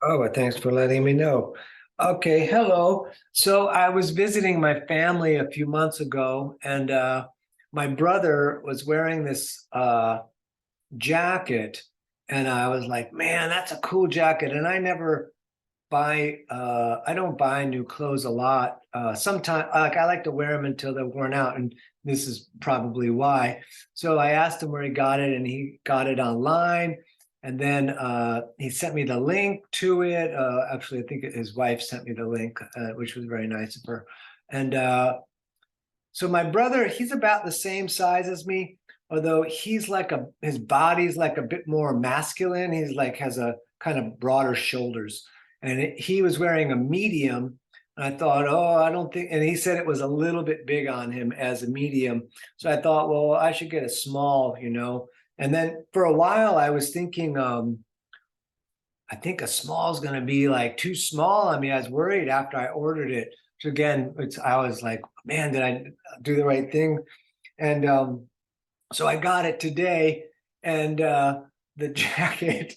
Oh, well, thanks for letting me know. Okay, hello. So I was visiting my family a few months ago, and my brother was wearing this jacket, and I was like, "Man, that's a cool jacket." And I never I don't buy new clothes a lot. Sometimes, like I like to wear them until they're worn out, and this is probably why. So I asked him where he got it, and he got it online. And then he sent me the link to it. Actually, I think his wife sent me the link, which was very nice of her. And so my brother, he's about the same size as me, although his body's like a bit more masculine. He's like has a kind of broader shoulders. And he was wearing a medium. And I thought, oh, I don't think, and he said it was a little bit big on him as a medium. So I thought, well, I should get a small. And then for a while I was thinking, I think a small is going to be like too small. I mean, I was worried after I ordered it. So again, I was like, man, did I do the right thing? And so I got it today, and the jacket,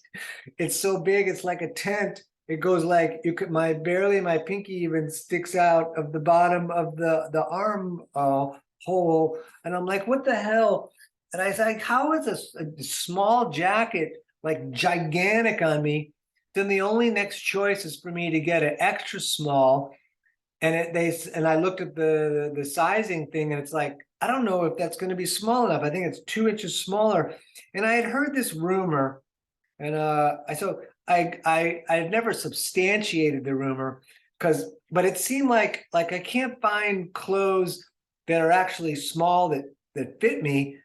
it's so big, it's like a tent. It goes like you could my pinky even sticks out of the bottom of the arm hole, and I'm like, what the hell? And I was like, how is a small jacket like gigantic on me? Then the only next choice is for me to get an extra small, and I looked at the sizing thing, and it's like I don't know if that's going to be small enough. I think it's 2 inches smaller, and I had heard this rumor, and I had never substantiated the rumor but it seemed like I can't find clothes that are actually small that fit me.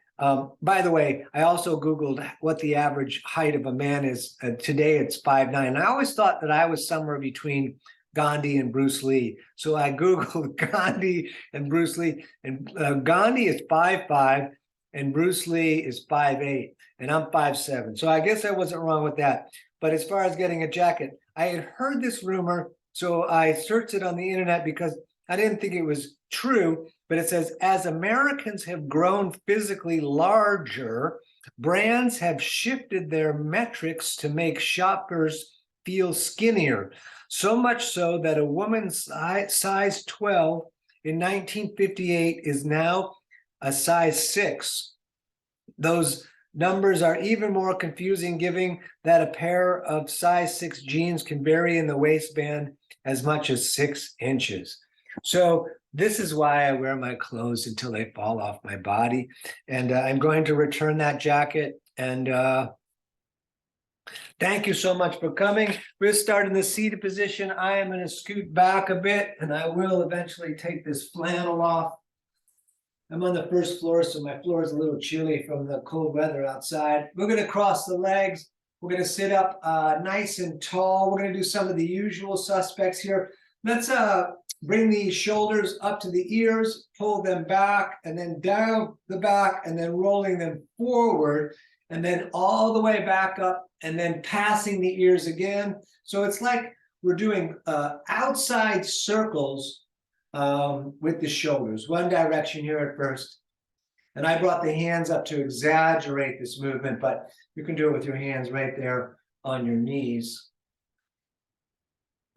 By the way, I also Googled what the average height of a man is. Today it's 5'9". I always thought that I was somewhere between Gandhi and Bruce Lee. So I Googled Gandhi and Bruce Lee, and Gandhi is 5'5", and Bruce Lee is 5'8", and I'm 5'7". So I guess I wasn't wrong with that. But as far as getting a jacket, I had heard this rumor, so I searched it on the internet because I didn't think it was true. But it says, as Americans have grown physically larger, brands have shifted their metrics to make shoppers feel skinnier. So much so that a woman's size 12 in 1958 is now a size 6. Those numbers are even more confusing, given that a pair of size 6 jeans can vary in the waistband as much as 6 inches. So this is why I wear my clothes until they fall off my body. And I'm going to return that jacket. And thank you so much for coming. We're starting the seated position. I am going to scoot back a bit, and I will eventually take this flannel off. I'm on the first floor, so my floor is a little chilly from the cold weather outside. We're going to cross the legs. We're going to sit up nice and tall. We're going to do some of the usual suspects here. Let's bring the shoulders up to the ears, pull them back, and then down the back, and then rolling them forward, and then all the way back up, and then passing the ears again. So it's like we're doing outside circles with the shoulders, one direction here at first. And I brought the hands up to exaggerate this movement, but you can do it with your hands right there on your knees.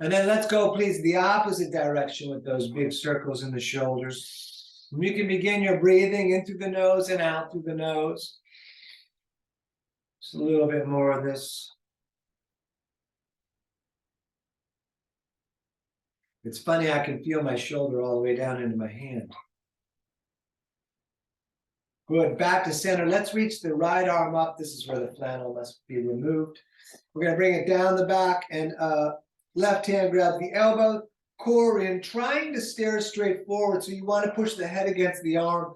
And then let's go, please, the opposite direction with those big circles in the shoulders. You can begin your breathing in through the nose and out through the nose. Just a little bit more of this. It's funny, I can feel my shoulder all the way down into my hand. Good, back to center. Let's reach the right arm up. This is where the flannel must be removed. We're going to bring it down the back, and left hand grabs the elbow, core in, trying to stare straight forward. So you want to push the head against the arm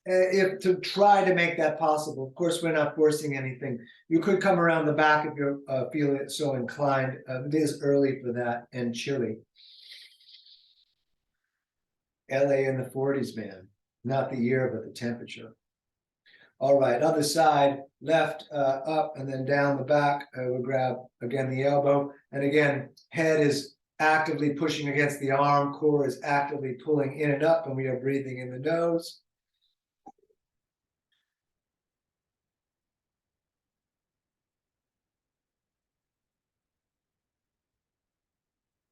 if to try to make that possible. Of course, we're not forcing anything. You could come around the back if you feel it so inclined. It is early for that and chilly. LA in the 40s, man. Not the year, but the temperature. All right, other side, left up and then down the back. We'll grab, again, the elbow. And again, head is actively pushing against the arm. Core is actively pulling in and up, and we are breathing in the nose.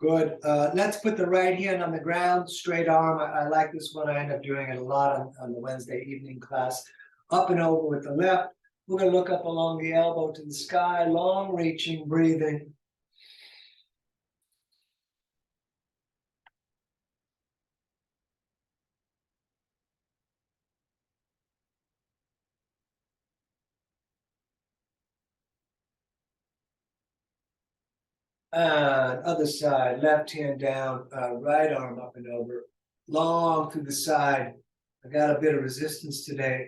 Good. Let's put the right hand on the ground, straight arm. I like this one. I end up doing it a lot on the Wednesday evening class. Up and over with the left. We're going to look up along the elbow to the sky, long reaching, breathing. Other side, left hand down, right arm up and over, long to the side. I got a bit of resistance today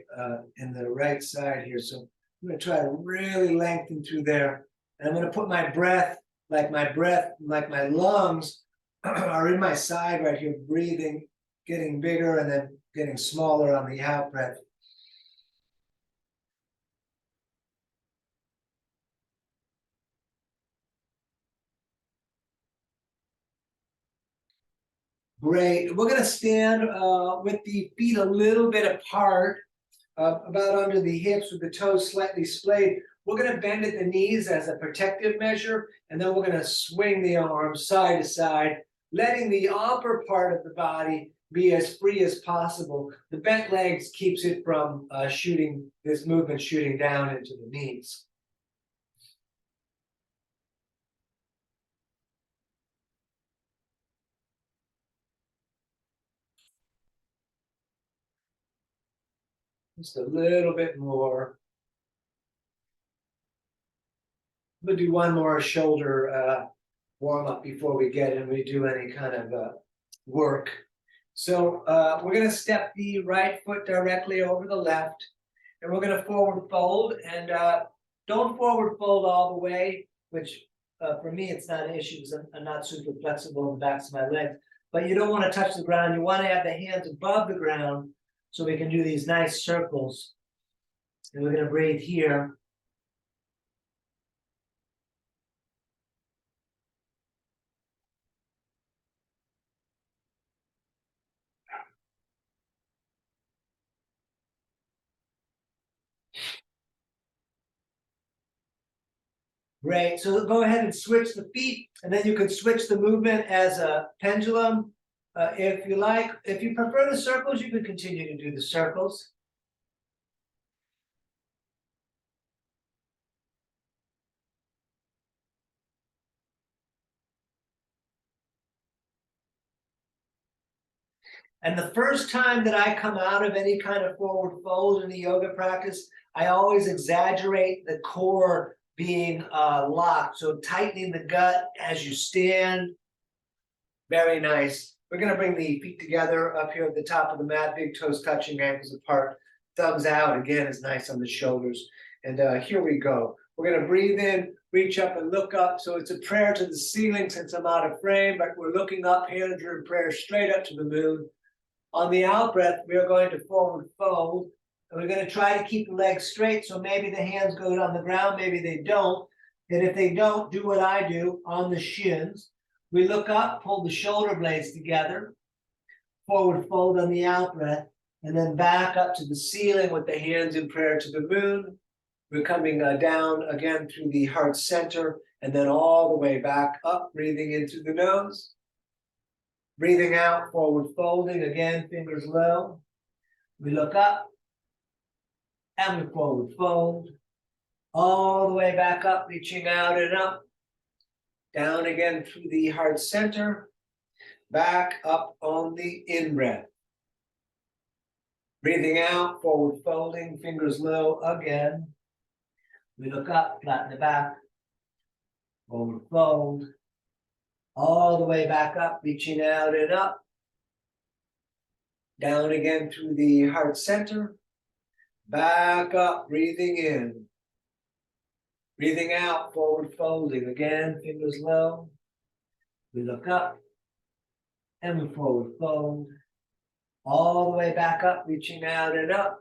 in the right side here, so I'm going to try to really lengthen through there. And I'm going to put my breath, like my lungs are in my side right here, breathing, getting bigger and then getting smaller on the out breath. Great. We're going to stand with the feet a little bit apart, about under the hips with the toes slightly splayed. We're going to bend at the knees as a protective measure, and then we're going to swing the arms side to side, letting the upper part of the body be as free as possible. The bent legs keeps it from shooting down into the knees. Just a little bit more. We'll do one more shoulder warm up before we get in. We do any kind of work. So we're going to step the right foot directly over the left, and we're going to forward fold. And don't forward fold all the way, which for me it's not an issue because I'm not super flexible in the backs of my legs. But you don't want to touch the ground. You want to have the hands above the ground so we can do these nice circles. And we're going to breathe here. Great. So go ahead and switch the feet, and then you can switch the movement as a pendulum if you like. If you prefer the circles, you can continue to do the circles. And the first time that I come out of any kind of forward fold in the yoga practice, I always exaggerate the core being locked. So tightening the gut as you stand. Very nice. We're going to bring the feet together up here at the top of the mat, big toes touching, ankles apart, thumbs out. Again, is nice on the shoulders. And here we go. We're going to breathe in, reach up and look up. So it's a prayer to the ceiling since I'm out of frame, but we're looking up, hands are in prayer straight up to the moon. On the out breath, we are going to forward fold, and we're going to try to keep the legs straight. So maybe the hands go on the ground, maybe they don't. And if they don't, do what I do on the shins. We look up, pull the shoulder blades together, forward fold on the out breath, and then back up to the ceiling with the hands in prayer to the moon. We're coming down again through the heart center, and then all the way back up, breathing in through the nose. Breathing out, forward folding, again, fingers low. We look up, and we forward fold. All the way back up, reaching out and up. Down again through the heart center. Back up on the in-breath. Breathing out, forward folding, fingers low again. We look up, flatten the back. Forward fold. All the way back up, reaching out and up. Down again through the heart center. Back up, breathing in. Breathing out, forward folding. Again, fingers low. We look up. And we forward fold. All the way back up, reaching out and up.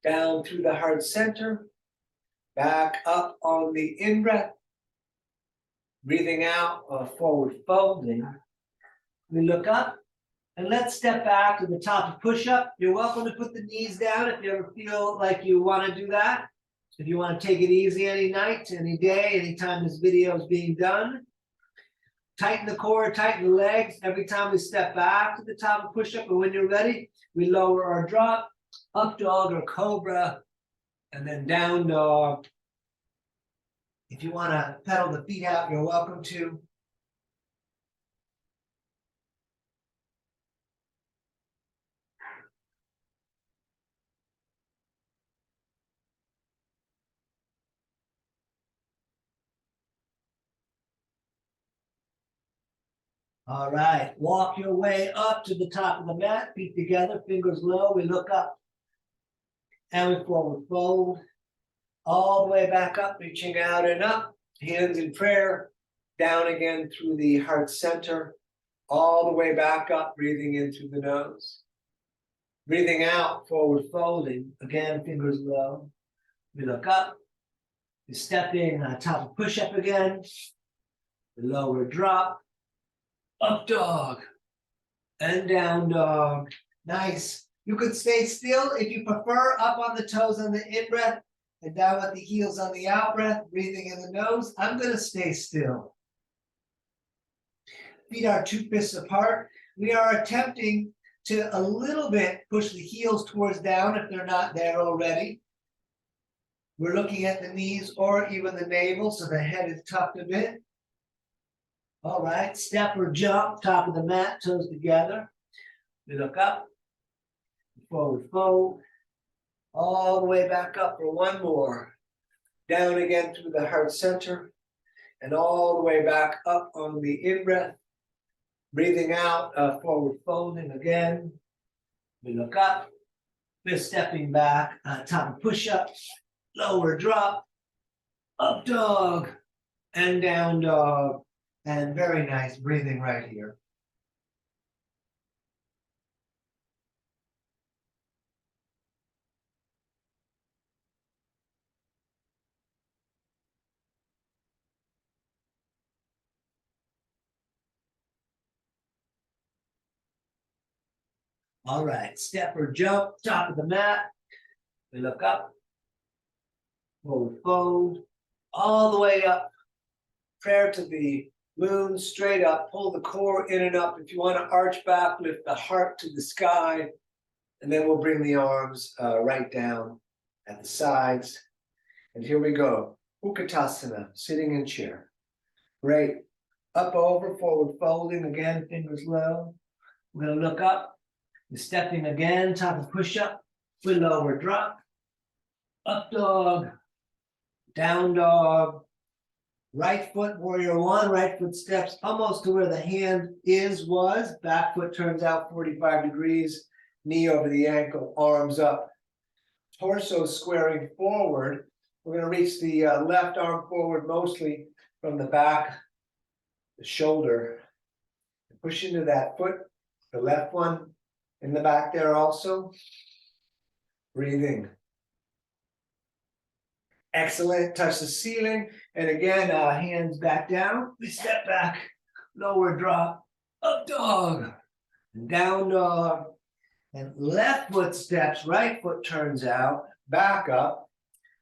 Down through the heart center. Back up on the in-breath. Breathing out, forward folding. We look up, and let's step back to the top of push-up. You're welcome to put the knees down if you ever feel like you want to do that. If you want to take it easy any night, any day, anytime this video is being done. Tighten the core, tighten the legs. Every time we step back to the top of push-up, and when you're ready, we lower our drop, up dog or cobra, and then down dog. If you want to pedal the feet out, you're welcome to. All right, walk your way up to the top of the mat, feet together, fingers low. We look up and we forward fold. All the way back up, reaching out and up, hands in prayer, down again through the heart center, all the way back up, breathing in through the nose. Breathing out, forward folding, again, fingers low. We look up, we step in, top of push-up again, the lower drop, up dog, and down dog. Nice. You could stay still if you prefer, up on the toes on the in-breath, and down at the heels on the out-breath, breathing in the nose. I'm going to stay still. Feet are 2 fists apart. We are attempting to a little bit push the heels towards down if they're not there already. We're looking at the knees or even the navel, so the head is tucked a bit. All right, step or jump, top of the mat, toes together. We look up, forward fold, all the way back up for one more. Down again through the heart center, and all the way back up on the in-breath. Breathing out, forward folding again. We look up, fist stepping back, top of push-up, lower drop, up dog, and down dog. And very nice breathing right here. All right, step or jump, top of the mat. We look up, forward fold, all the way up. Prayer to the moon, straight up, pull the core in and up. If you want to arch back, lift the heart to the sky, and then we'll bring the arms right down at the sides. And here we go, Utkatasana, sitting in chair. Great, up over, forward folding, again, fingers low. We're gonna look up, we're stepping again, top of push-up, we lower drop, up dog, down dog, right foot, warrior one, right foot steps almost to where the hand was. Back foot turns out 45 degrees, knee over the ankle, arms up. Torso squaring forward. We're going to reach the left arm forward mostly from the back, the shoulder. Push into that foot, the left one in the back there also. Breathing. Excellent, touch the ceiling, and again, hands back down, we step back, lower drop, up dog, down dog, and left foot steps, right foot turns out, back up,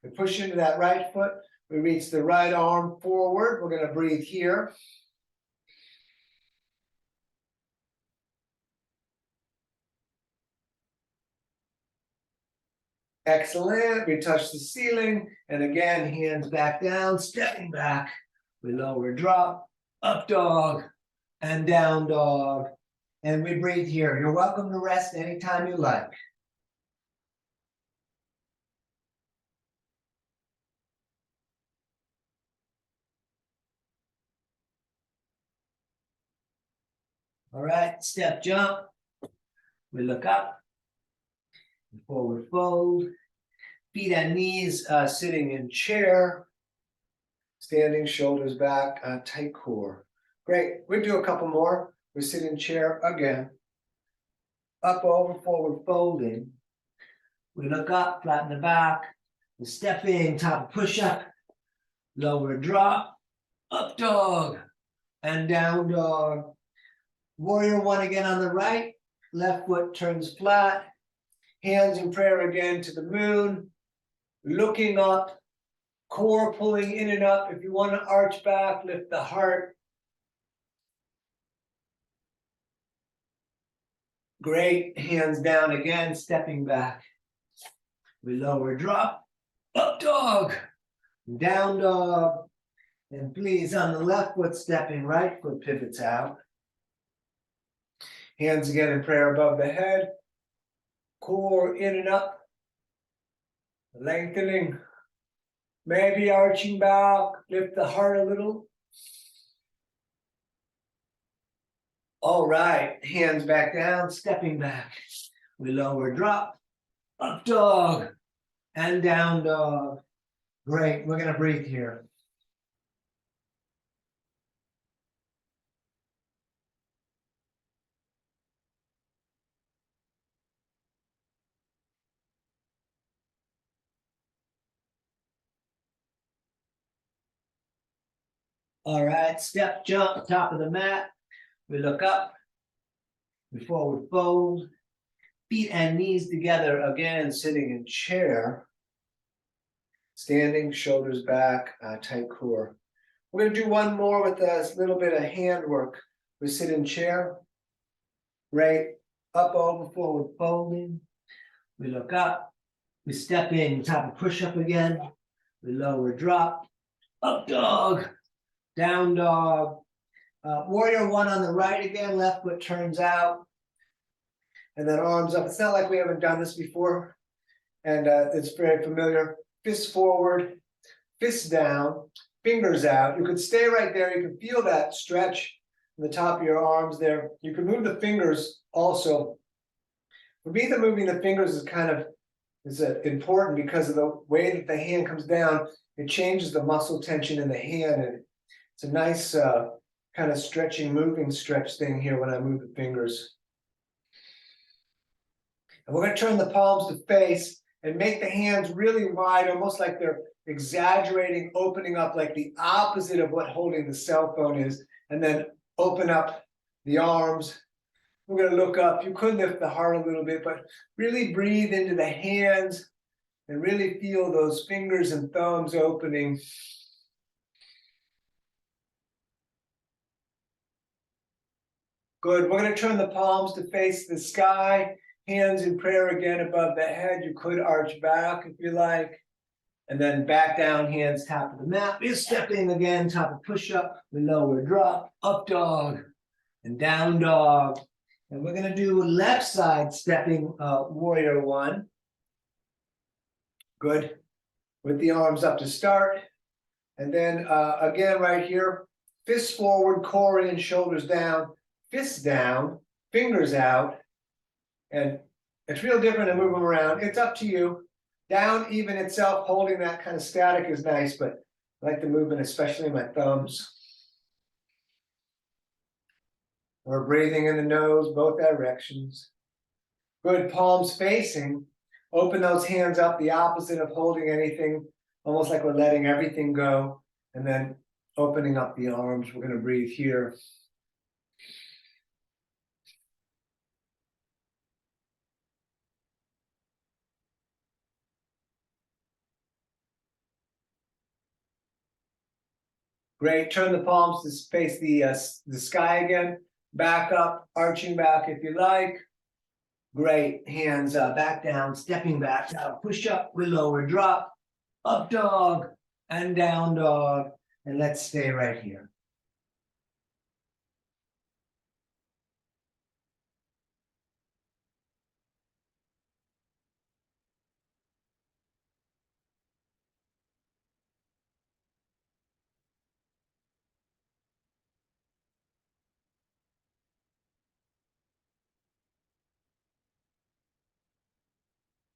we push into that right foot, we reach the right arm forward, we're gonna breathe here. Excellent, we touch the ceiling, and again, hands back down, stepping back, we lower drop, up dog, and down dog, and we breathe here. You're welcome to rest anytime you like. All right, step jump, we look up, forward fold, feet and knees sitting in chair, standing, shoulders back, tight core. Great, we'll do a couple more. We sit in chair again, up over, forward folding. We look up, flatten the back, we step in, top push-up, lower drop, up dog, and down dog. Warrior one again on the right, left foot turns flat, hands in prayer again to the moon, looking up, core pulling in and up. If you want to arch back, lift the heart. Great. Hands down again, stepping back. We lower, drop, up dog, down dog. And please, on the left foot stepping, right foot pivots out. Hands again in prayer above the head. Core in and up. Lengthening. Maybe arching back. Lift the heart a little. All right. Hands back down, stepping back. We lower, drop, up dog, and down dog. Great. We're going to breathe here. All right, step, jump, top of the mat. We look up, we forward fold, feet and knees together again, sitting in chair. Standing, shoulders back, tight core. We're gonna do one more with a little bit of hand work. We sit in chair, right, up, over, forward folding. We look up, we step in, top of push-up again. We lower, drop, up dog, down dog. Warrior one on the right again, left foot turns out. And then arms up. It's not like we haven't done this before. And it's very familiar. Fists forward, fists down, fingers out. You could stay right there. You can feel that stretch in the top of your arms there. You can move the fingers also. For me, the moving the fingers is important because of the way that the hand comes down. It changes the muscle tension in the hand, and it's a nice kind of stretching, moving stretch thing here when I move the fingers. And we're going to turn the palms to face and make the hands really wide, almost like they're exaggerating, opening up like the opposite of what holding the cell phone is, and then open up the arms. We're going to look up. You could lift the heart a little bit, but really breathe into the hands and really feel those fingers and thumbs opening. Good. We're going to turn the palms to face the sky. Hands in prayer again above the head. You could arch back if you like. And then back down, hands top of the mat. We're stepping again, top of push-up. We lower, drop, up dog, and down dog. And we're going to do left side stepping warrior one. Good. With the arms up to start. And then again right here, fists forward, core in, shoulders down, fists down, fingers out. And it's real different to move them around. It's up to you. Down even itself, holding that kind of static is nice, but I like the movement, especially my thumbs. We're breathing in the nose, both directions. Good, palms facing. Open those hands up, the opposite of holding anything, almost like we're letting everything go. And then opening up the arms. We're going to breathe here. Great. Turn the palms to face the sky again. Back up, arching back if you like. Great. Hands back down, stepping back. Push up, we lower, drop, up dog, and down dog. And let's stay right here.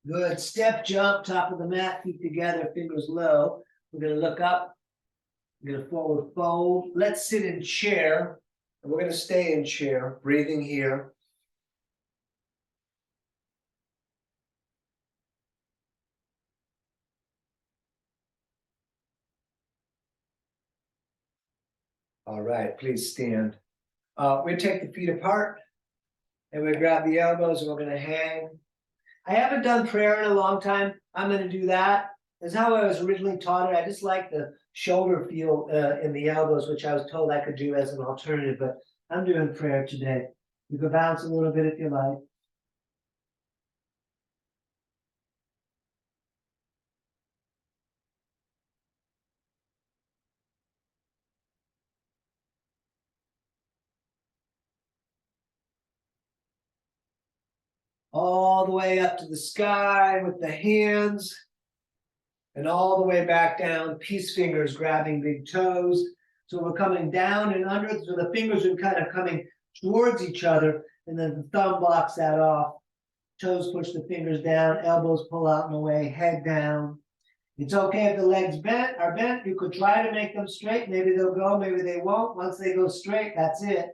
Good. Step, jump, top of the mat, feet together, fingers low. We're going to look up. We're going to forward fold. Let's sit in chair. And we're going to stay in chair, breathing here. All right, please stand. We take the feet apart and we grab the elbows and we're going to hang. I haven't done prayer in a long time. I'm going to do that. That's how I was originally taught it. I just like the shoulder feel in the elbows, which I was told I could do as an alternative, but I'm doing prayer today. You can bounce a little bit if you like. all the way up to the sky with the hands, and all the way back down, peace fingers grabbing big toes. So we're coming down and under, so the fingers are kind of coming towards each other, and then the thumb blocks that off. Toes push the fingers down, elbows pull out and away, head down. It's okay if the legs are bent. You could try to make them straight. Maybe they'll go, maybe they won't. Once they go straight, that's it.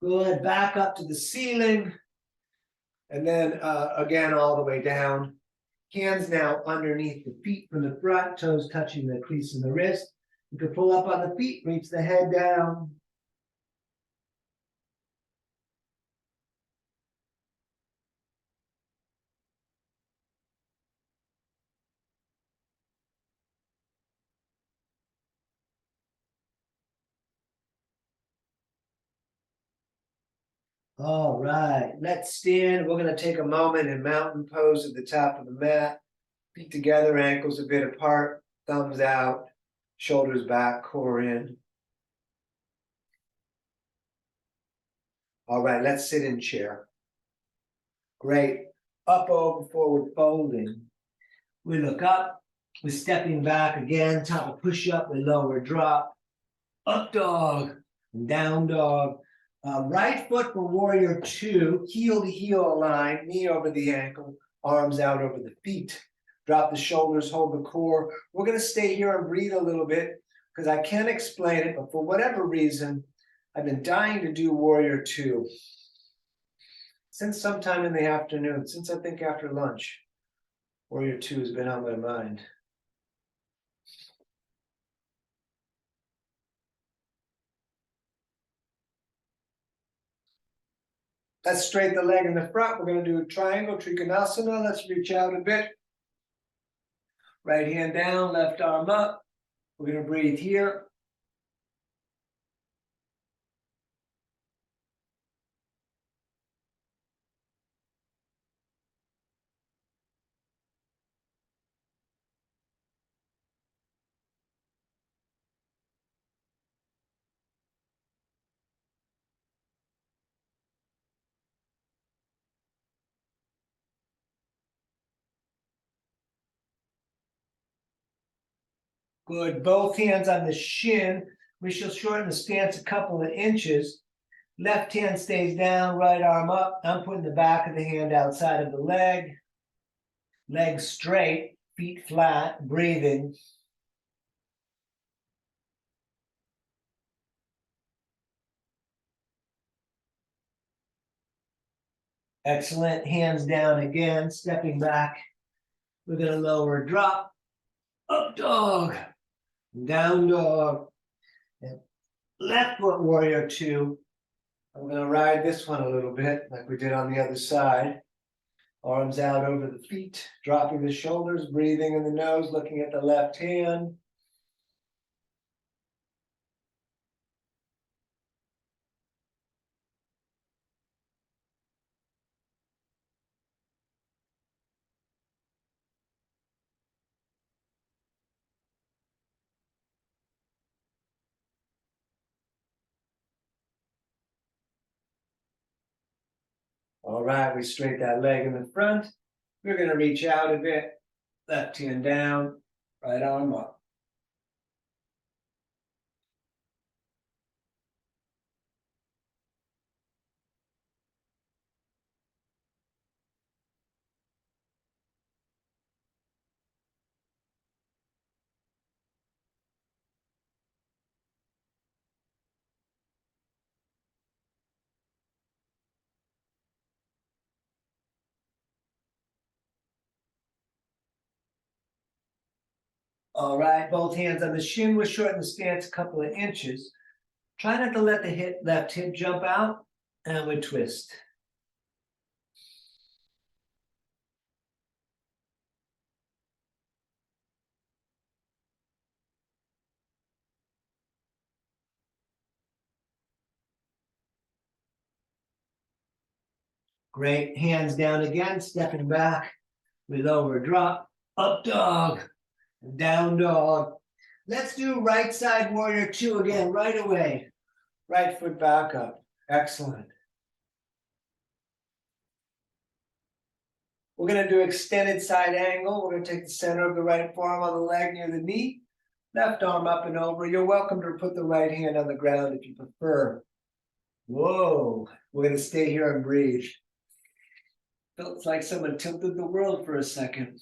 Good, back up to the ceiling. And then again, all the way down. Hands now underneath the feet from the front, toes touching the crease in the wrist. You can pull up on the feet, reach the head down. All right, let's stand. We're going to take a moment in mountain pose at the top of the mat. Feet together, ankles a bit apart, thumbs out, shoulders back, core in. All right, let's sit in chair. Great. Up, over, forward, folding. We look up. We're stepping back again. Top of push-up, we lower drop. Up dog, down dog. Right foot for warrior two, heel to heel align, knee over the ankle, arms out over the feet. Drop the shoulders, hold the core. We're going to stay here and breathe a little bit because I can't explain it, but for whatever reason, I've been dying to do warrior two since sometime in the afternoon, since I think after lunch. Warrior two has been on my mind. Let's straighten the leg in the front. We're going to do a triangle, Trikonasana. Let's reach out a bit. Right hand down, left arm up. We're going to breathe here. Good. Both hands on the shin. We shall shorten the stance a couple of inches. Left hand stays down, right arm up. I'm putting the back of the hand outside of the leg. Legs straight, feet flat, breathing. Excellent. Hands down again, stepping back. We're going to lower drop. Up dog. Down dog. And left foot warrior two. I'm going to ride this one a little bit like we did on the other side. Arms out over the feet, dropping the shoulders, breathing in the nose, looking at the left hand. All right, we straighten that leg in the front. We're going to reach out a bit, left hand down, right arm up. All right, both hands on the shin. We're shorten the stance a couple of inches. Try not to let the left hip jump out, and we twist. Great. Hands down again, stepping back. We lower drop. Up dog. Down dog. Let's do right side warrior two again, right away. Right foot back up. Excellent. We're going to do extended side angle. We're going to take the center of the right forearm on the leg near the knee. Left arm up and over. You're welcome to put the right hand on the ground if you prefer. Whoa. We're going to stay here and breathe. Feels like someone tilted the world for a second.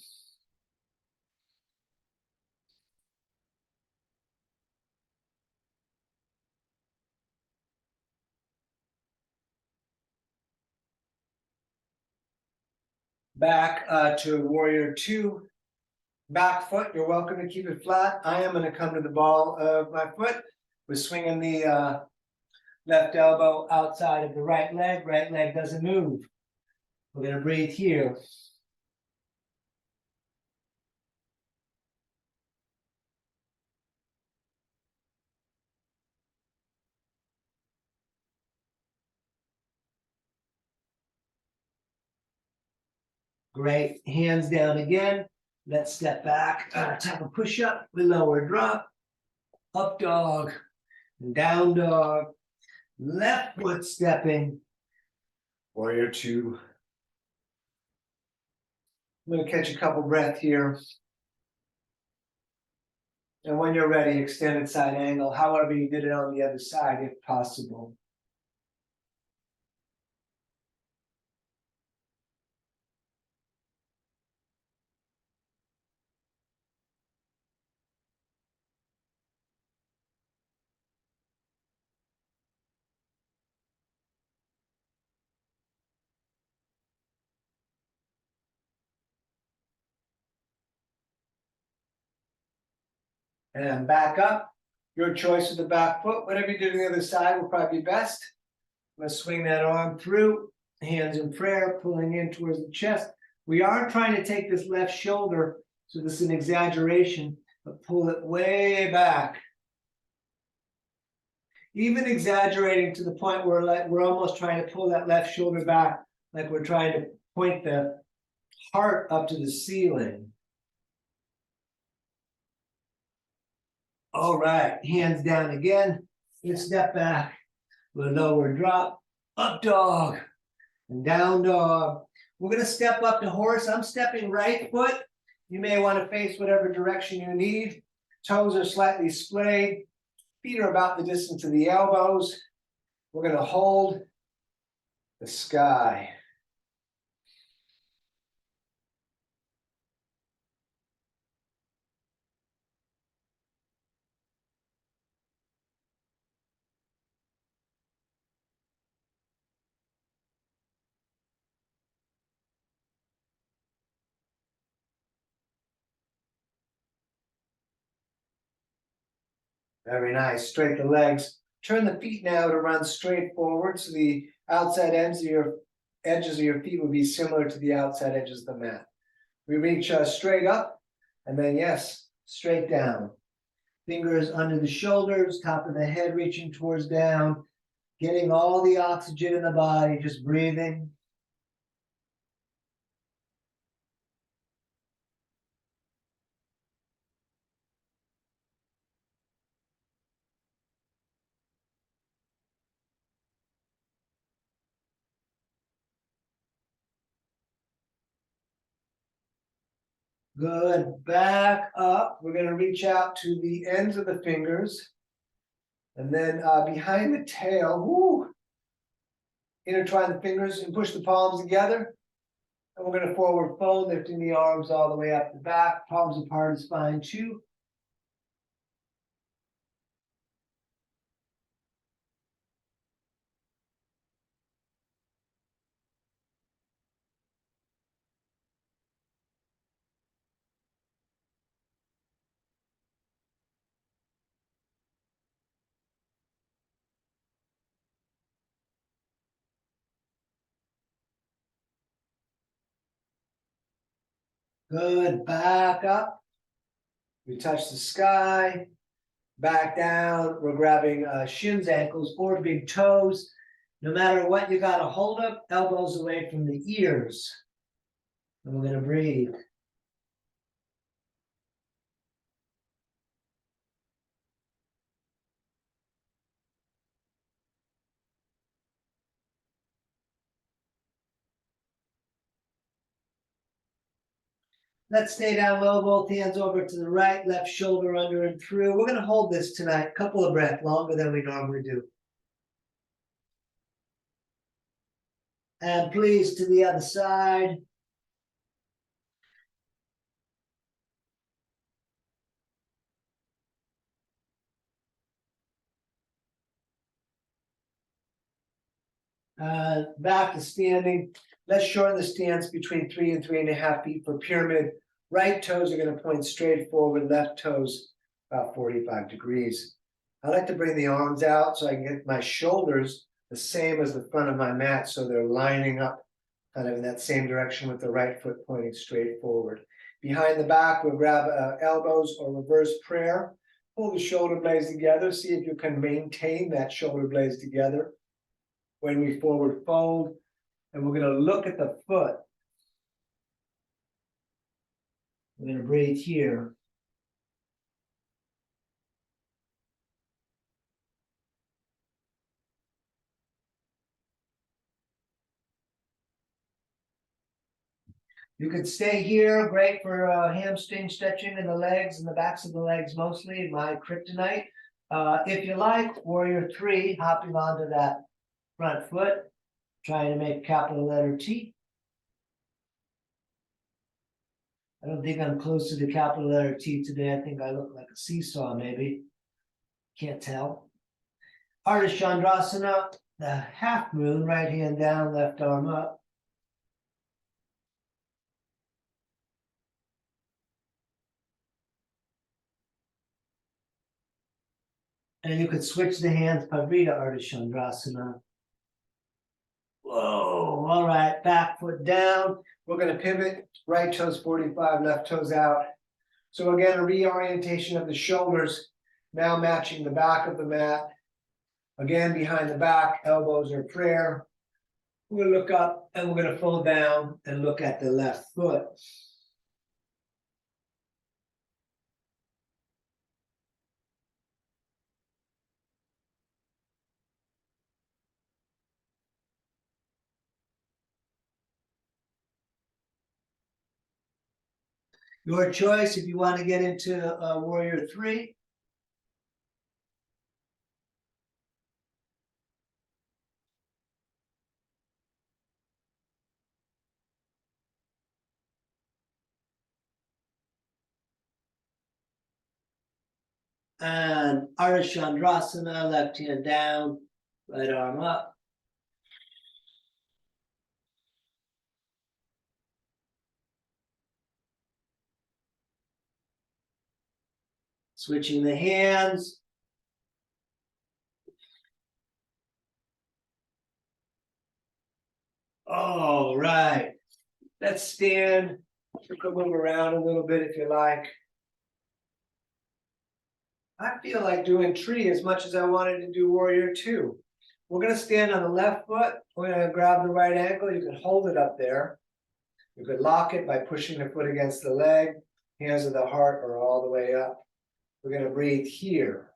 Back to warrior two. Back foot, you're welcome to keep it flat. I am going to come to the ball of my foot. We're swinging the left elbow outside of the right leg. Right leg doesn't move. We're going to breathe here. Great. Hands down again. Let's step back. Type of push up with lower drop. Up dog. Down dog. Left foot stepping. Warrior two. I'm going to catch a couple breath here. And when you're ready, extended side angle, however you did it on the other side, if possible. And back up. Your choice of the back foot. Whatever you do to the other side will probably be best. Let's swing that arm through. Hands in prayer, pulling in towards the chest. We are trying to take this left shoulder, so this is an exaggeration, but pull it way back. Even exaggerating to the point where we're almost trying to pull that left shoulder back, like we're trying to point the heart up to the ceiling. All right, hands down again. Let's step back with a lower drop. Up dog and down dog. We're going to step up to horse. I'm stepping right foot. You may want to face whatever direction you need. Toes are slightly splayed. Feet are about the distance of the elbows. We're going to hold the sky. Very nice. Straight the legs. Turn the feet now to run straight forward, so the outside edges of your feet will be similar to the outside edges of the mat. We reach straight up, and then yes, straight down. Fingers under the shoulders, top of the head reaching towards down, getting all the oxygen in the body, just breathing. Good. Back up. We're going to reach out to the ends of the fingers. And then behind the tail, woo, intertwine the fingers and push the palms together. And we're going to forward fold, lifting the arms all the way up the back. Palms apart is fine too. Good. Back up. We touch the sky. Back down. We're grabbing shins, ankles, or big toes. No matter what you got a hold of, elbows away from the ears. And we're going to breathe. Let's stay down low, both hands over to the right, left shoulder under and through. We're gonna hold this tonight, couple of breaths, longer than we normally do. And please to the other side. Back to standing. Let's shorten the stance between 3 and 3.5 feet for pyramid. Right toes are going to point straight forward, left toes about 45 degrees. I like to bring the arms out so I can get my shoulders the same as the front of my mat, so they're lining up kind of in that same direction with the right foot pointing straight forward. Behind the back, we'll grab elbows or reverse prayer. Pull the shoulder blades together. See if you can maintain that shoulder blades together when we forward fold. And we're going to look at the foot. We're going to breathe here. You could stay here, great for hamstring stretching in the legs and the backs of the legs mostly, my kryptonite. If you like, warrior 3, hopping onto that front foot, trying to make capital letter T. I don't think I'm close to the capital letter T today. I think I look like a seesaw, maybe. Can't tell. Ardha Chandrasana, the half moon, right hand down, left arm up. And you could switch the hands, Parivrtta Ardha Chandrasana. Whoa, all right, back foot down. We're going to pivot, right toes 45, left toes out. So again, a reorientation of the shoulders, now matching the back of the mat. Again, behind the back, elbows are prayer. We're going to look up and we're going to fold down and look at the left foot. Your choice if you want to get into warrior 3. And Ardha Chandrasana, left hand down, right arm up. Switching the hands. All right. Let's stand. You can move around a little bit if you like. I feel like doing tree as much as I wanted to do warrior 2. We're going to stand on the left foot. We're going to grab the right ankle. You can hold it up there. You could lock it by pushing the foot against the leg. Hands of the heart are all the way up. We're going to breathe here.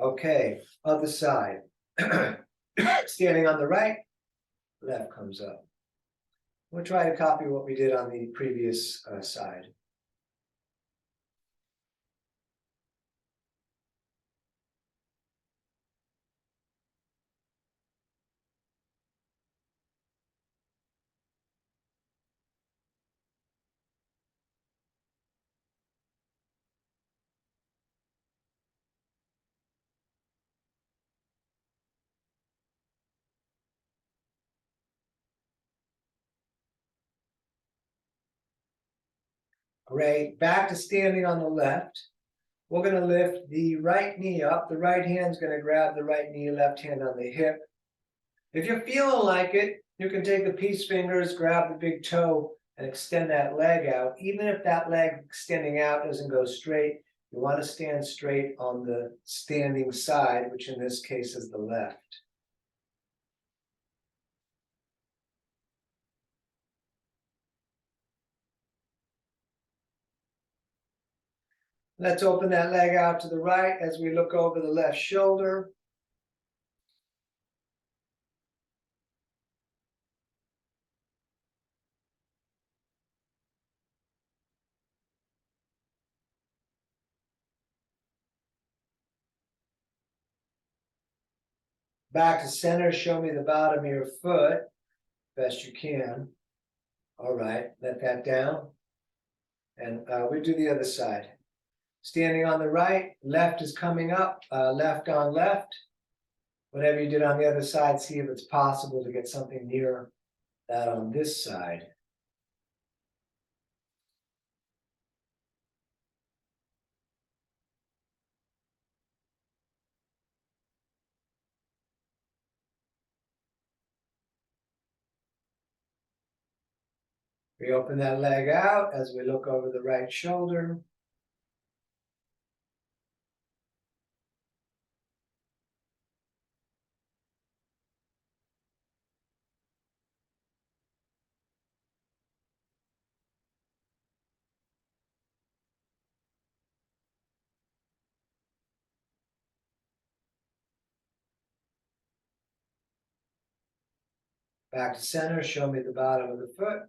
Okay, other side. Standing on the right, left comes up. We'll try to copy what we did on the previous side. Great, back to standing on the left. We're going to lift the right knee up. The right hand's going to grab the right knee, left hand on the hip. If you're feeling like it, you can take the peace fingers, grab the big toe, and extend that leg out. Even if that leg extending out doesn't go straight, you want to stand straight on the standing side, which in this case is the left. Let's open that leg out to the right as we look over the left shoulder. Back to center, show me the bottom of your foot, best you can. All right, let that down. And we do the other side. Standing on the right, left is coming up, left on left. Whatever you did on the other side, see if it's possible to get something near that on this side. We open that leg out as we look over the right shoulder. Back to center, show me the bottom of the foot.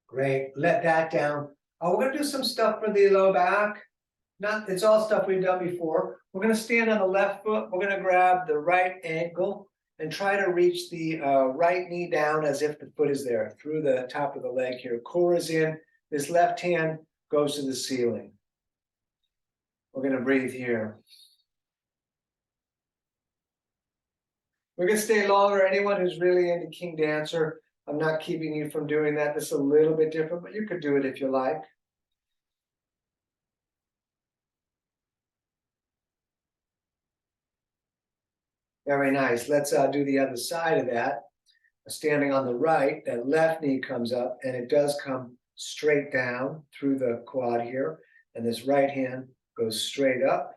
Great, let that down. We're gonna do some stuff for the low back. It's all stuff we've done before. We're gonna stand on the left foot. We're gonna grab the right ankle and try to reach the right knee down as if the foot is there through the top of the leg here. Core is in. This left hand goes to the ceiling. We're gonna breathe here. We're gonna stay longer. Anyone who's really into King Dancer, I'm not keeping you from doing that. This is a little bit different, but you could do it if you like. Very nice. Let's do the other side of that. Standing on the right, that left knee comes up and it does come straight down through the quad here. And this right hand goes straight up.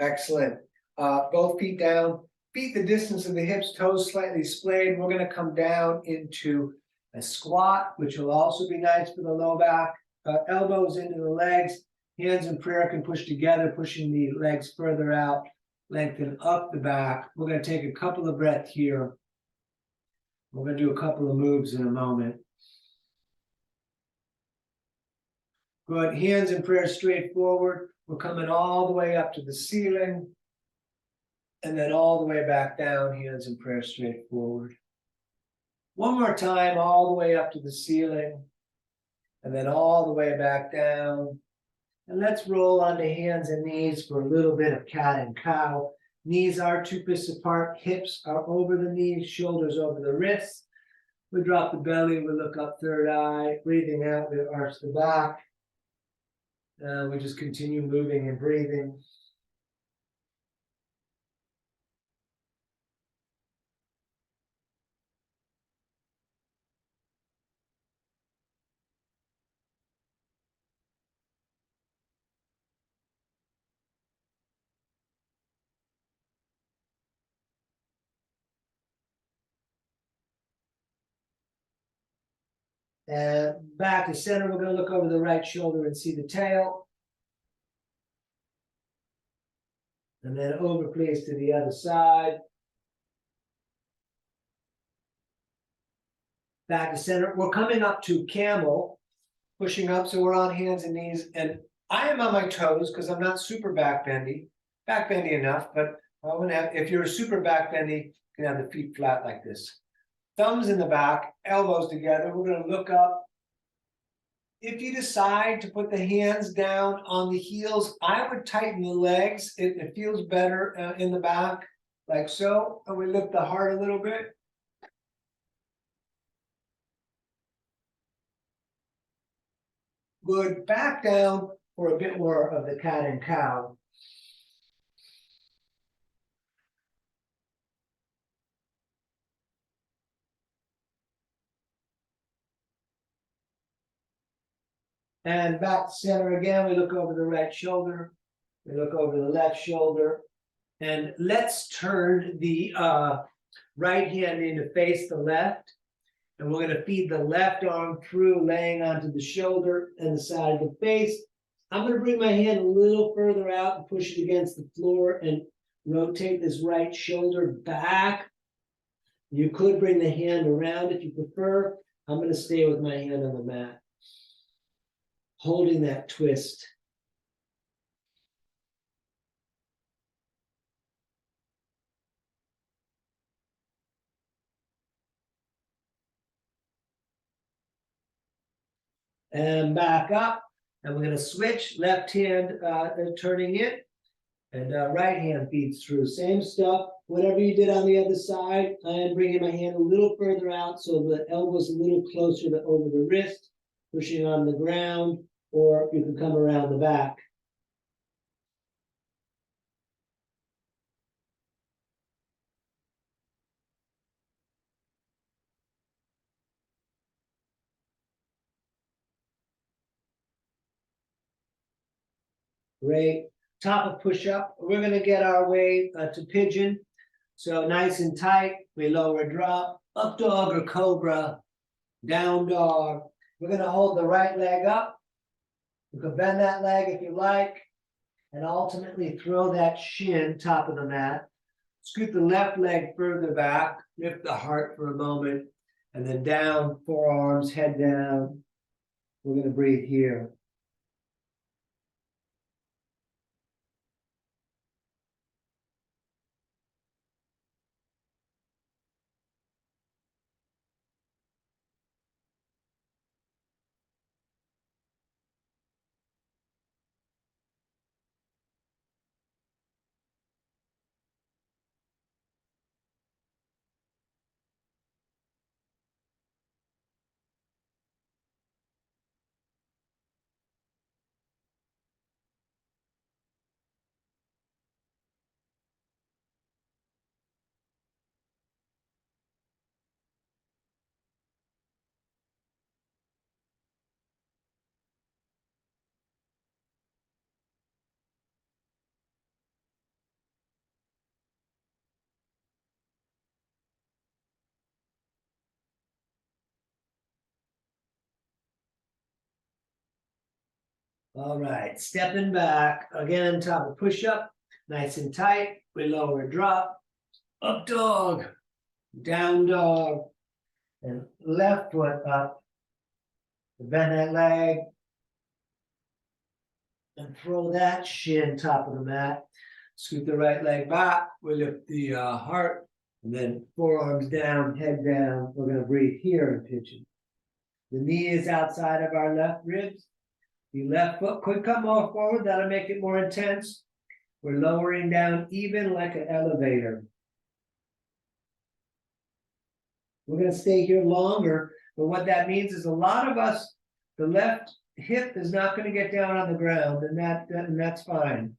Excellent. Both feet down, feet the distance of the hips, toes slightly splayed. We're going to come down into a squat, which will also be nice for the low back. Elbows into the legs, hands in prayer can push together, pushing the legs further out, lengthen up the back. We're going to take a couple of breaths here. We're going to do a couple of moves in a moment. Good, hands in prayer straight forward. We're coming all the way up to the ceiling. And then all the way back down, hands in prayer straight forward. One more time, all the way up to the ceiling. And then all the way back down. And let's roll onto hands and knees for a little bit of cat and cow. Knees are 2 fists apart, hips are over the knees, shoulders over the wrists. We drop the belly, we look up third eye, breathing out, we arch the back. We just continue moving and breathing. And back to center, we're going to look over the right shoulder and see the tail. And then over, please, to the other side. Back to center. We're coming up to camel, pushing up, so we're on hands and knees. And I am on my toes because I'm not super back bendy enough, but I'm gonna have, if you're super back bendy, you can have the feet flat like this. Thumbs in the back, elbows together. We're going to look up if you decide to put the hands down on the heels, I would tighten the legs. It feels better in the back, like so. And we lift the heart a little bit. Good. Back down for a bit more of the cat and cow. And back to center again. We look over the right shoulder. We look over the left shoulder. And let's turn the right hand in to face the left. And we're going to feed the left arm through, laying onto the shoulder and the side of the face. I'm going to bring my hand a little further out and push it against the floor and rotate this right shoulder back. You could bring the hand around if you prefer. I'm going to stay with my hand on the mat, holding that twist. And back up. And we're going to switch, left hand turning it, and right hand feeds through. Same stuff, whatever you did on the other side. I am bringing my hand a little further out so the elbow's a little closer to over the wrist, pushing on the ground, or you can come around the back. Great. Top of push-up. We're going to get our way to pigeon. So nice and tight. We lower drop. Up dog or cobra. Down dog. We're going to hold the right leg up. You can bend that leg if you like. And ultimately throw that shin top of the mat. Scoot the left leg further back. Lift the heart for a moment. And then down, forearms, head down. We're going to breathe here. All right, stepping back. Again, top of push-up. Nice and tight. We lower drop. Up dog. Down dog. And left foot up. Bend that leg. And throw that shin top of the mat. Scoot the right leg back. We lift the heart. And then forearms down, head down. We're going to breathe here in pigeon. The knee is outside of our left ribs. The left foot could come more forward. That'll make it more intense. We're lowering down even like an elevator. We're going to stay here longer. But what that means is a lot of us, the left hip is not going to get down on the ground, and that's fine.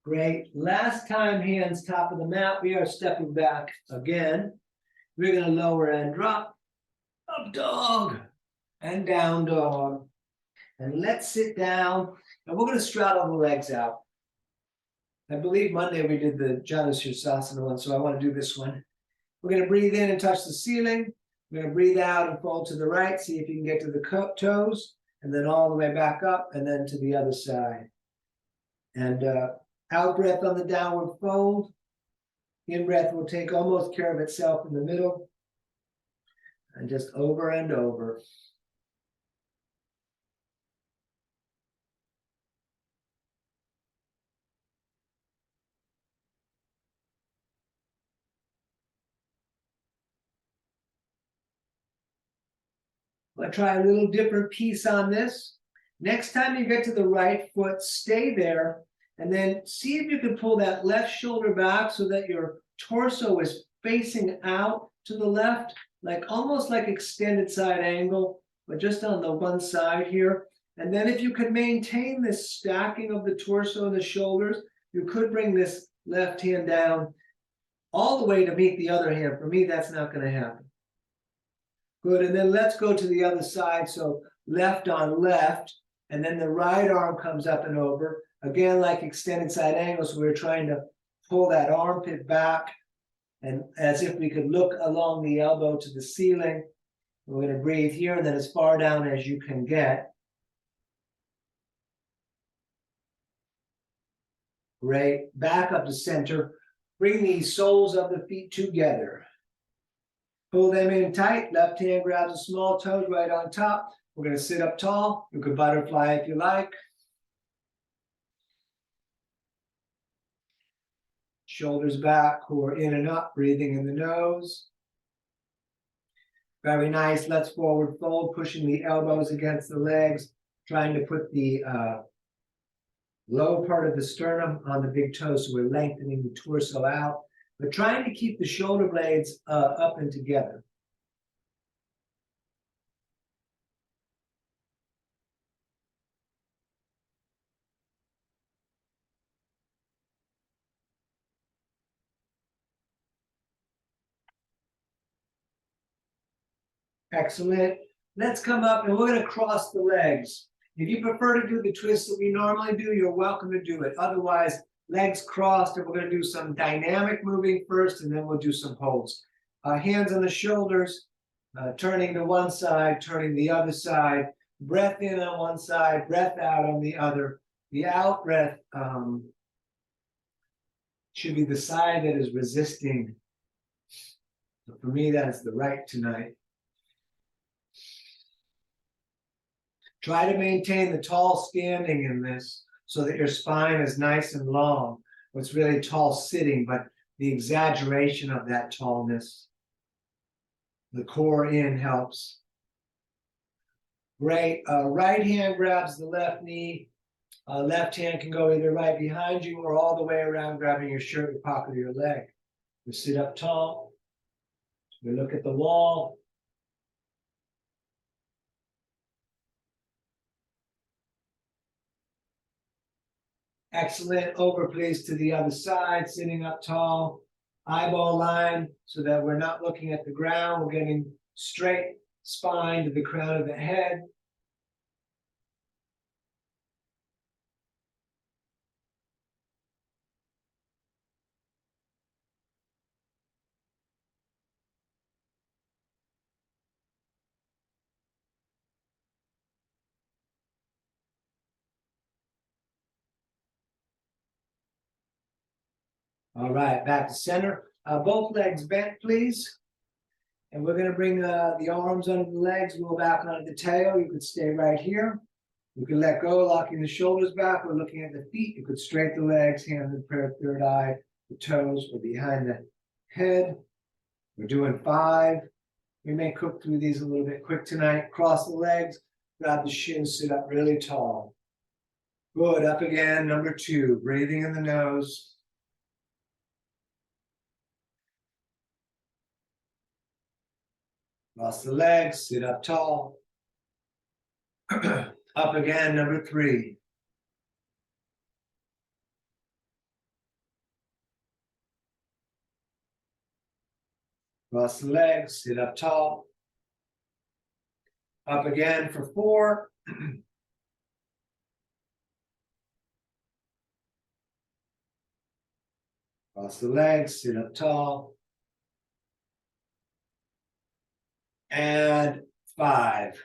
Great. Last time, hands top of the mat. We are stepping back again. We're going to lower and drop. Up dog and down dog. And let's sit down. And we're going to straddle the legs out. I believe Monday we did the Janu Sirsasana one, so I want to do this one. We're going to breathe in and touch the ceiling. We're going to breathe out and fold to the right. See if you can get to the toes, and then all the way back up, and then to the other side. And out breath on the downward fold. In breath will take almost care of itself in the middle. And just over and over. I'll try a little different piece on this. Next time you get to the right foot, stay there, and then see if you can pull that left shoulder back so that your torso is facing out to the left, like almost like extended side angle, but just on the one side here. And then if you can maintain this stacking of the torso and the shoulders, you could bring this left hand down all the way to meet the other hand. For me, that's not going to happen. Good, and then let's go to the other side. So left on left, and then the right arm comes up and over. Again, like extended side angle, so we're trying to pull that armpit back, and as if we could look along the elbow to the ceiling. We're going to breathe here, and then as far down as you can get. Great, back up to center. Bring the soles of the feet together. Pull them in tight. Left hand grabs the small toes right on top. We're going to sit up tall. You could butterfly if you like. Shoulders back, core in and up, breathing in the nose. Very nice. Let's forward fold, pushing the elbows against the legs, trying to put the low part of the sternum on the big toes, so we're lengthening the torso out. But trying to keep the shoulder blades up and together. Excellent. Let's come up and we're going to cross the legs. If you prefer to do the twist that we normally do, you're welcome to do it. Otherwise, legs crossed, and we're going to do some dynamic moving first, and then we'll do some holds. Hands on the shoulders, turning to one side, turning the other side. Breath in on one side, breath out on the other. The out breath should be the side that is resisting. So for me, that's the right tonight. Try to maintain the tall standing in this so that your spine is nice and long. It's really tall sitting, but the exaggeration of that tallness. The core in helps. Great. Right hand grabs the left knee. Left hand can go either right behind you or all the way around, grabbing your shirt, the pocket of your leg. We sit up tall. We look at the wall. Excellent. Over, please, to the other side, sitting up tall. Eyeball line so that we're not looking at the ground. We're getting straight spine to the crown of the head. All right, back to center. Both legs bent, please. And we're going to bring the arms under the legs, move back onto the tail. You could stay right here. You can let go, locking the shoulders back. We're looking at the feet. You could straighten the legs, hands in prayer, third eye, the toes are behind the head. We're doing 5. We may cook through these a little bit quick tonight. Cross the legs, grab the shins, sit up really tall. Good, up again, number 2, breathing in the nose. Cross the legs, sit up tall. Up again, number 3. Cross the legs, sit up tall. Up again for 4. Cross the legs, sit up tall. and 5.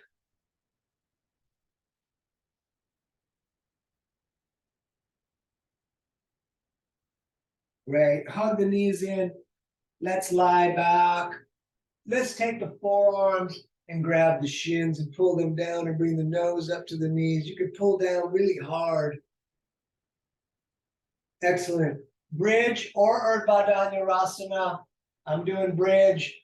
Great. Hug the knees in. Let's lie back. Let's take the forearms and grab the shins and pull them down and bring the nose up to the knees. You can pull down really hard. Excellent. Bridge or Urdhva Dhanurasana. I'm doing bridge.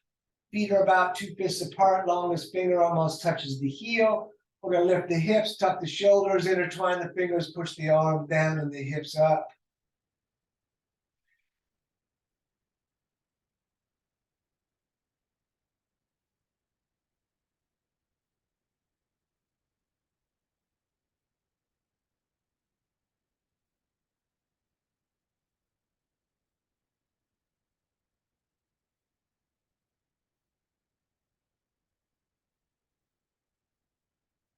Feet are about 2 fists apart, longest finger almost touches the heel. We're going to lift the hips, tuck the shoulders, intertwine the fingers, push the arm down and the hips up.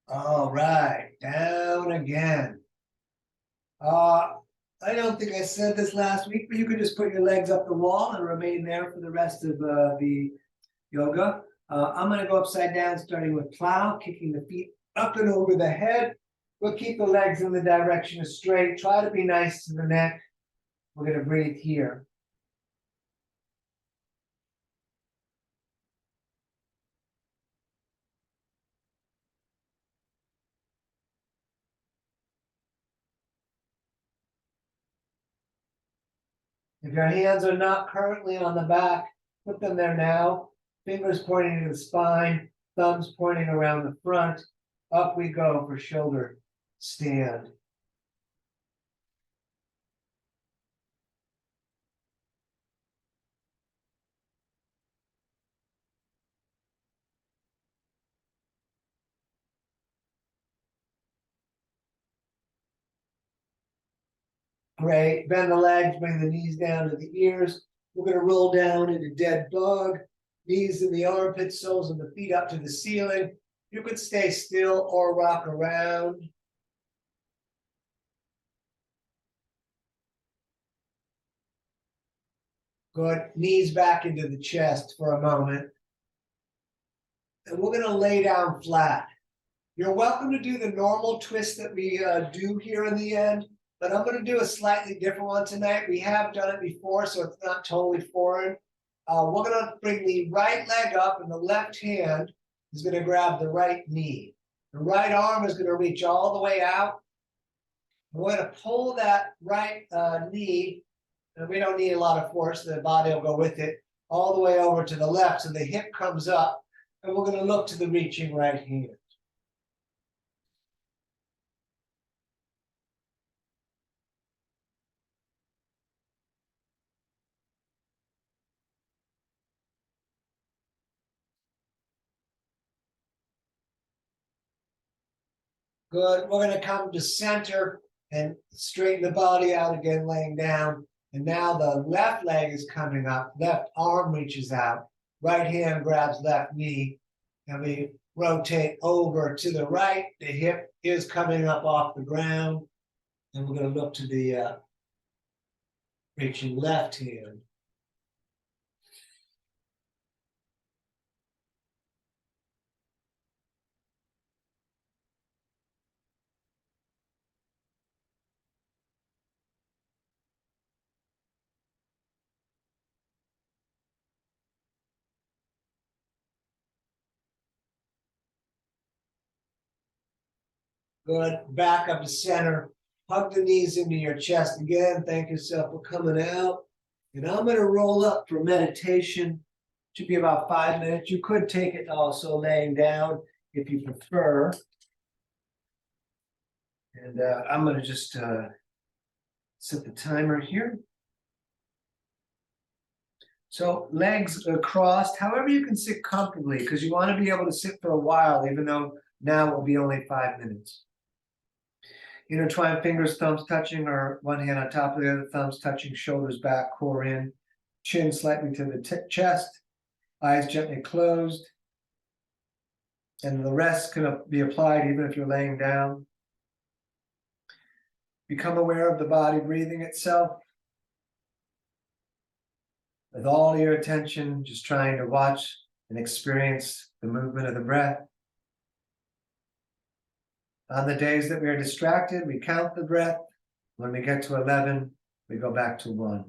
All right, down again. I don't think I said this last week, but you can just put your legs up the wall and remain there for the rest of the yoga. I'm going to go upside down, starting with plow, kicking the feet up and over the head. We'll keep the legs in the direction of straight. Try to be nice to the neck. We're going to breathe here. If your hands are not currently on the back, put them there now. Fingers pointing to the spine, thumbs pointing around the front. Up we go for shoulder stand. Great. Bend the legs, bring the knees down to the ears. We're going to roll down into dead bug. Knees in the armpits, soles of the feet up to the ceiling. You could stay still or rock around. Good. Knees back into the chest for a moment. And we're going to lay down flat. You're welcome to do the normal twist that we do here in the end, but I'm going to do a slightly different one tonight. We have done it before, so it's not totally foreign. We're going to bring the right leg up, and the left hand is going to grab the right knee. The right arm is going to reach all the way out. We're going to pull that right knee, and we don't need a lot of force, the body will go with it, all the way over to the left, so the hip comes up, and we're going to look to the reaching right hand. Good. We're going to come to center and straighten the body out again, laying down. And now the left leg is coming up. Left arm reaches out. Right hand grabs left knee. And we rotate over to the right. The hip is coming up off the ground. And we're going to look to the reaching left hand. Good. Back up to center. Hug the knees into your chest again. Thank yourself for coming out. And I'm going to roll up for meditation. Should be about 5 minutes. You could take it also laying down if you prefer. And I'm going to just set the timer here. So legs crossed, however you can sit comfortably, because you want to be able to sit for a while, even though now it will be only 5 minutes. Intertwine fingers, thumbs touching, or one hand on top of the other, thumbs touching, shoulders back, core in, chin slightly to the chest, eyes gently closed. And the rest can be applied even if you're laying down. Become aware of the body breathing itself. With all your attention, just trying to watch and experience the movement of the breath. On the days that we are distracted, we count the breath. When we get to 11, we go back to 1.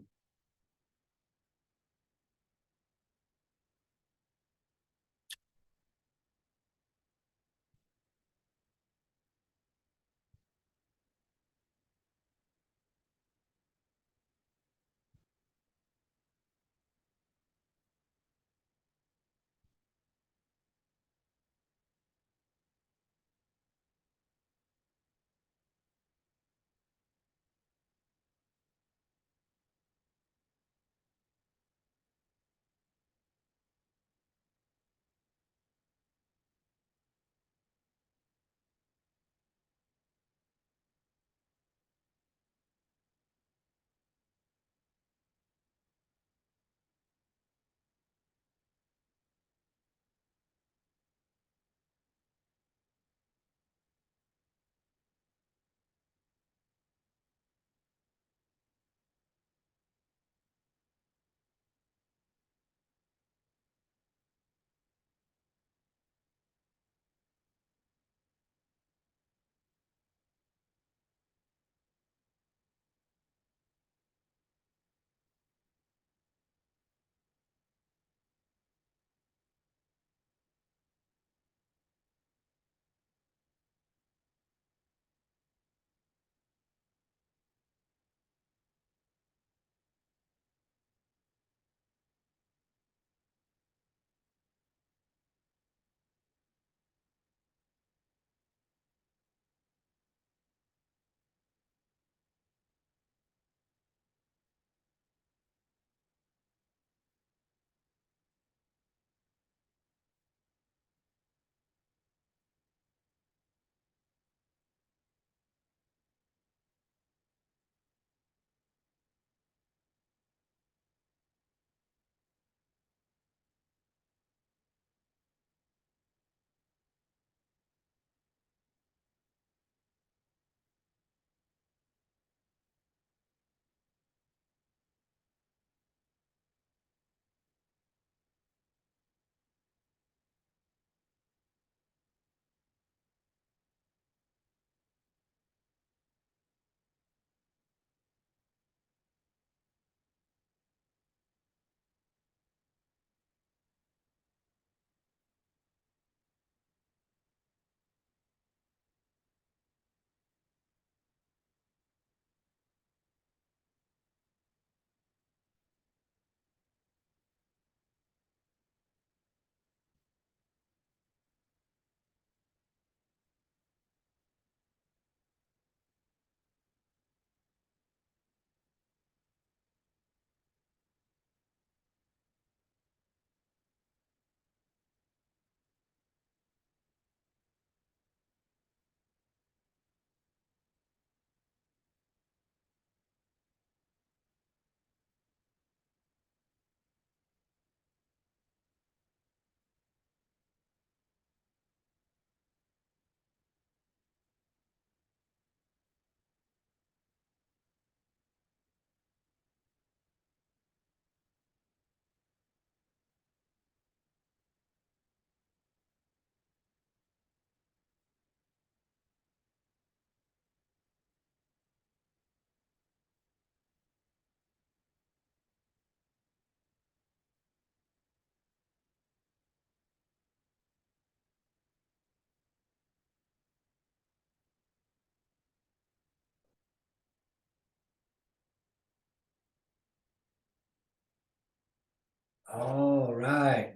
All right.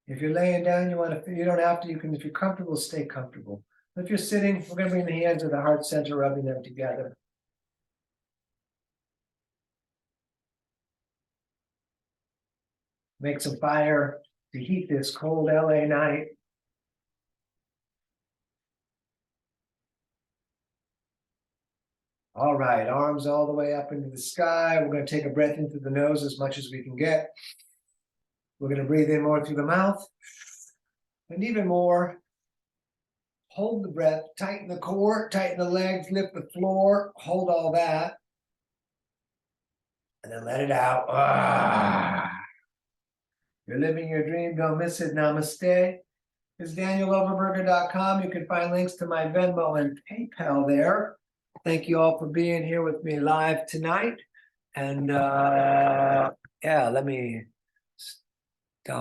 If you're laying down, you don't have to, you can, if you're comfortable, stay comfortable. If you're sitting, we're gonna bring the hands to the heart center, rubbing them together. Make some fire to heat this cold LA night. All right, arms all the way up into the sky. We're gonna take a breath into the nose as much as we can get. We're gonna breathe in more through the mouth. And even more, hold the breath, tighten the core, tighten the legs, lift the floor, hold all that. And then let it out. You're living your dream. Don't miss it. Namaste. It's DanielOverberger.com. You can find links to my Venmo and PayPal there. Thank you all for being here with me live tonight. And yeah, let me